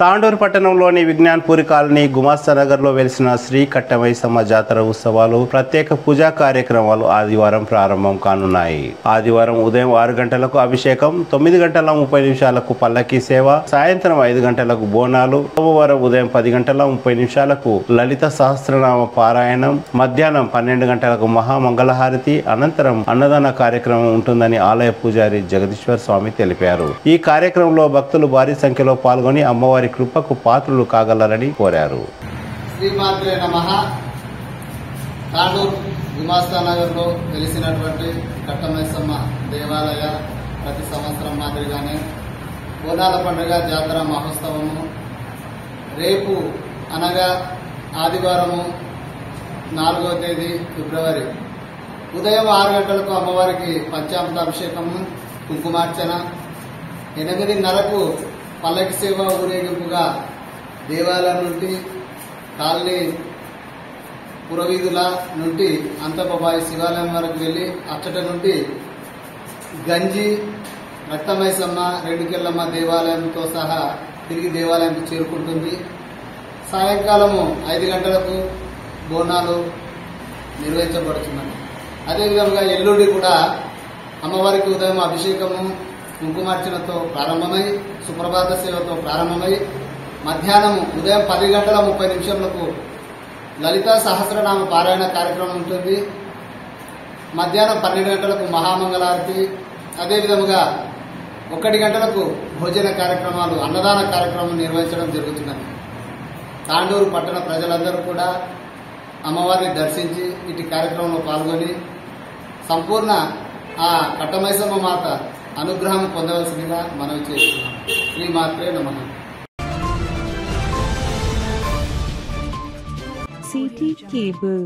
తాండూరు పట్టణంలోని విజ్ఞాన్పూరి కాలనీ గుమాస్తానగర్లో వెలిసిన శ్రీ కట్టమైసమ్మ జాతర ఉత్సవాలు ప్రత్యేక పూజా కార్యక్రమాలు ఆదివారం ప్రారంభం కానున్నాయి. ఆదివారం ఉదయం 6 గంటలకు అభిషేకం, 9 గంటల 30 నిమిషాలకు పల్లకీ సేవ, సాయంత్రం 5 గంటలకు బోనాలు, సోమవారం ఉదయం 10 గంటల 30 నిమిషాలకు లలిత సహస్రనామ పారాయణం, మధ్యాహ్నం 12 గంటలకు మహామంగళహారతి, అనంతరం అన్నదాన కార్యక్రమం ఉంటుందని ఆలయ పూజారి జగదీశ్వర్ స్వామి తెలిపారు. ఈ కార్యక్రమంలో భక్తులు భారీ సంఖ్యలో పాల్గొని అమ్మవారి కృపకు పాత్రులు కాగలరని కోరారు. శ్రీమాత్రే నమః. తాండూరు గుమాస్తానగర్లో వెలిసినటువంటి కట్టమైసమ్మ దేవాలయ ప్రతి సంవత్సరం మాదిరిగానే బోనాల పండుగ జాతర మహోత్సవము రేపు అనగా ఆదివారము 4వ తేదీ ఫిబ్రవరి ఉదయం 6 గంటలకు అమ్మవారికి పంచామృత అభిషేకము, కుంకుమార్చన, 8:30కు పల్లకి సేవ ఊరేగింపుగా దేవాలయం నుండి కాలనీ పురవీధుల నుండి అంతపబాయి శివాలయం వరకు వెళ్లి అచ్చట నుండి గంజి, రక్తమైసమ్మ, రెండుకెళ్లమ్మ దేవాలయంతో సహా తిరిగి దేవాలయానికి చేరుకుంటుంది. సాయంకాలము 5 గంటలకు బోనాలు నిర్వహించబడుతున్నాయి. అదేవిధంగా ఎల్లుండి కూడా అమ్మవారికి ఉదయం అభిషేకము, కుంకుమార్చనతో ప్రారంభమై సుప్రభాత సేవతో ప్రారంభమై మధ్యాహ్నం ఉదయం 10 గంటల 30 నిమిషాలకు లలిత సహస్రనామ పారాయణ కార్యక్రమం ఉంటుంది. మధ్యాహ్నం 12 గంటలకు మహామంగళారతి, అదేవిధంగా 1 గంటలకు భోజన కార్యక్రమాలు, అన్నదాన కార్యక్రమం నిర్వహించడం జరుగుతున్నది. తాండూరు పట్టణ ప్రజలందరూ కూడా అమ్మవారిని దర్శించి ఇటు కార్యక్రమంలో పాల్గొని సంపూర్ణ ఆ కట్టమైసమ్మ మాత అనుగ్రహం పొందవలసిందిగా మనవి చేస్తున్నాం. శ్రీమాత్రే నమః. CT Cable